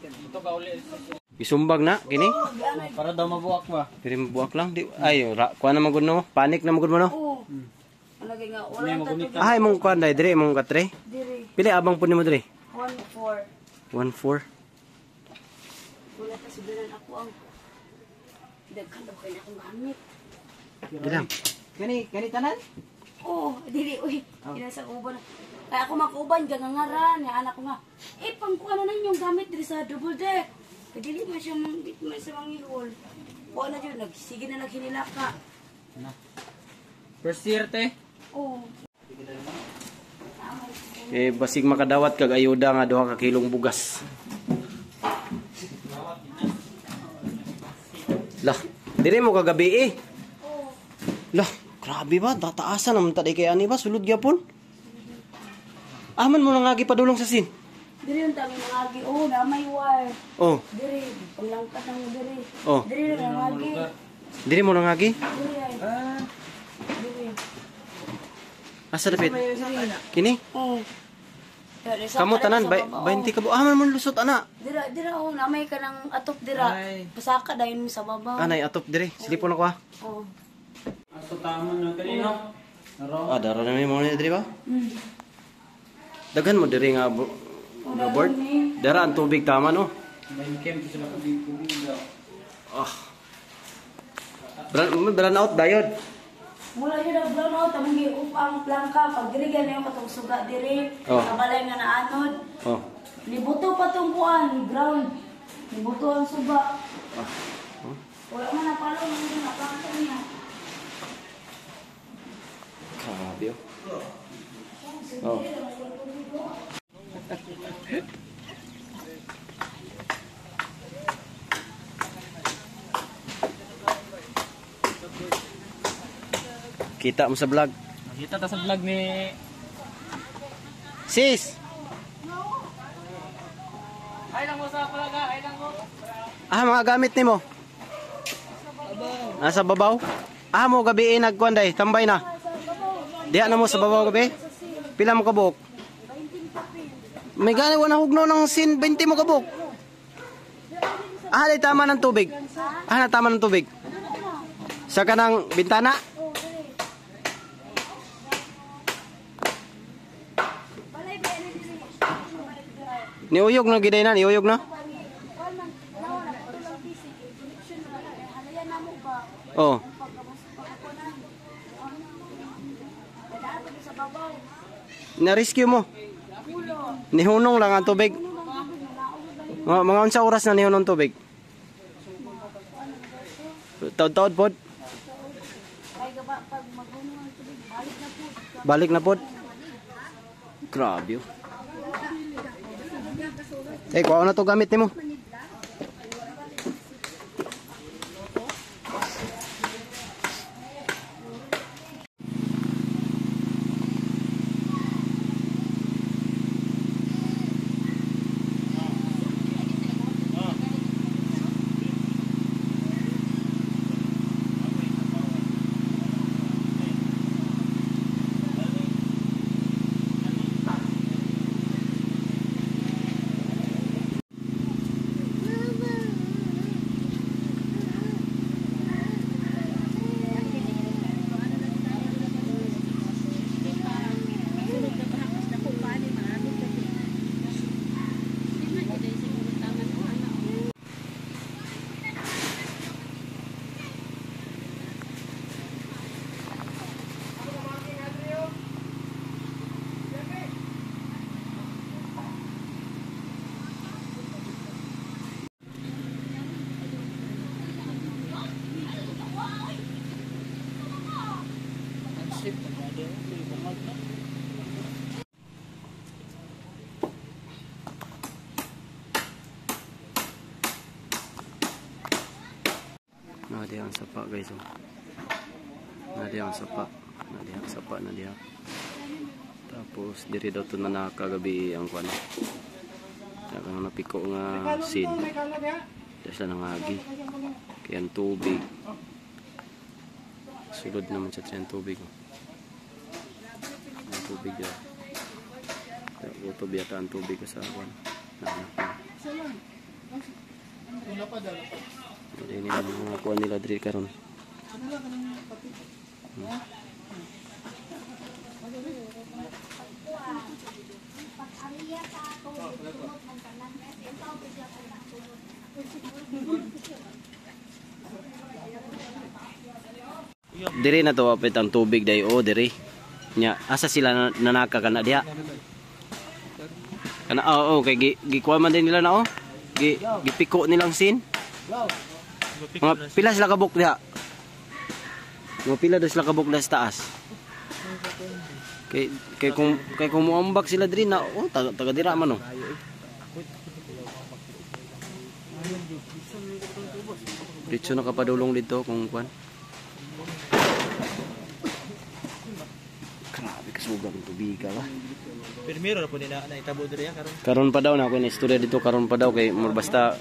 Ito ka uli. Isumbag na kini. Para daw mabuak ba? Diri mabuak lang di. Ay, kuha na magud no. Panik na magud mo no. Oo. Lagi nga wala ta to. Ay, mong kuan dai diri mong katre. Diri. Pili abang pud nimo diri. 1-4. 1-4. Wala ta sibilan ako ang daghan daw kay akong gamit. Dilam. Kani tanan? Oh, dili uy. Ina sa uban. Kaya ako makuban gangangaran ya anak ko nga. Pangkuan na yung gamit diri sa double deck. Dili man siya sa mangihol. O na jud nagsige na naghinilaka. First year te. Oh. Basig makadawat kag ayuda nga duha ka kilong bugas. Lah, dire mo kagabi Oh. Lah, grabe ba? Tataasan naman taday kay ani ba? Sulod gyapon. Aman mo nang agi padulong sa sin. Diri yung tami nangagi. Oh, na may wire. Oh, Diri, panglangkat ng diri. oh. Diri nangagi. Dire mo nang agi? Diri ay. Diri. Asa dapit? Kini? Oh. Kamu tanan 20 ka bu. Aman mo lusot ana. Dira oh, namay ka ng atop dira. Pasaka dayon sa babaw. Anay atop dire. Silipon ako ha. Oh. Ato tama na kanino. Naro. Dara na may mo dire ba? Daghan mo dire nga board. Dara ang tubig tama no. May camp sila kubig daw. Brand out dayod. Mula yun ang blown out, among giupang plangka, pag diri na yung katong suga diri, Oh. kabalay nga naanod. Oh. Libuto pa tong kuan, ground. Libuto ang suga. Wala man na palo, hindi na plangka niya. Grabe oh. Kita mo sa vlog. Nakita ta sa vlog ni Sis! Ay lang mo sa palaga, ay lang mo. Mga gamit ni mo? Nasa babaw? Mo gabi nagkuan day, tambay na. Diha na mo sa babaw gabi? Pila mo kabuok? May gani wala hugno ng sin 20 mo kabuok. Day tama ng tubig. Na tama ng tubig. Sa kanang bintana? Niuyog na giday na, niuyog na. Oh. Na-rescue mo? Nihunong lang ang tubig. Mga unsa oras na nihunong tubig? Taod-taod pod? Balik na pod? Grabe yun. Kuha na to gamit ni mo. Nadiha ang sapa guys. Nadiha ang sapa. Nadiha ang sapa na diha. Tapos diri daw to na nakagabi ang kwan. Kaya napiko nga seed. Dahil sa nangagi. Kaya ang tubig. Sulod naman sa tiyan tubig. Ang tubig daw. Utob yata ang tubig ko sa awan. Hindi nila mga kuha nila diri karon. Diri na to apit ang tubig day o diri. Nya asa sila nanaka kana diha. Kana kay gikuha man din nila na gipiko nilang sin. Mga pila sila kabuk diha. Mga pila daw sila kabuk sa taas. Kay kung muambak sila diri na taga dira man Dito nakapadulong dito kung kuan. Grabe kasugang tubig ba. Primero na po nila na itabo diri karon. Karon pa daw na ako na istorya dito karon pa daw kay mur basta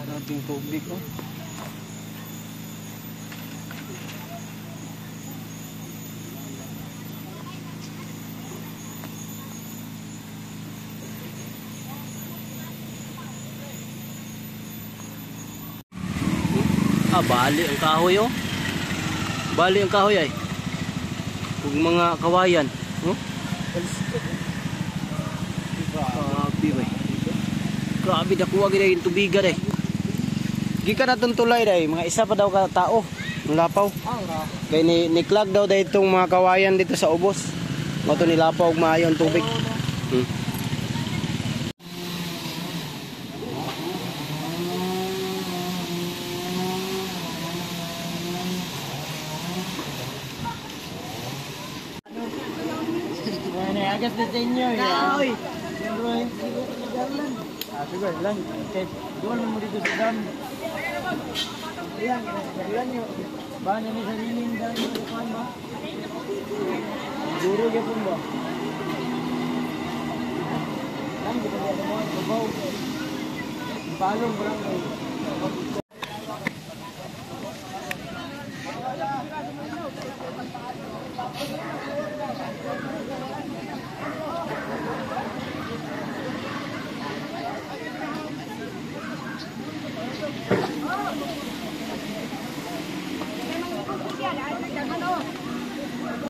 nating tubig bali ang kahoy bali ang kahoy ay kung mga kawayan grabe dakuha gid yung tubiga day gikan natong tulay day mga isa pa daw ka tao lapaw kay ni clog daw day itong mga kawayan dito sa ubos mato nilapaw og maayo ang tubig Agas na sa inyo ya. Sugar lang. Okay. Duwan mo dito sa dam. Yan yo. Ba ni sa liling dahil sa kan ba? Guru ya pun ba. Lang kita mo babaw. Balong barangay.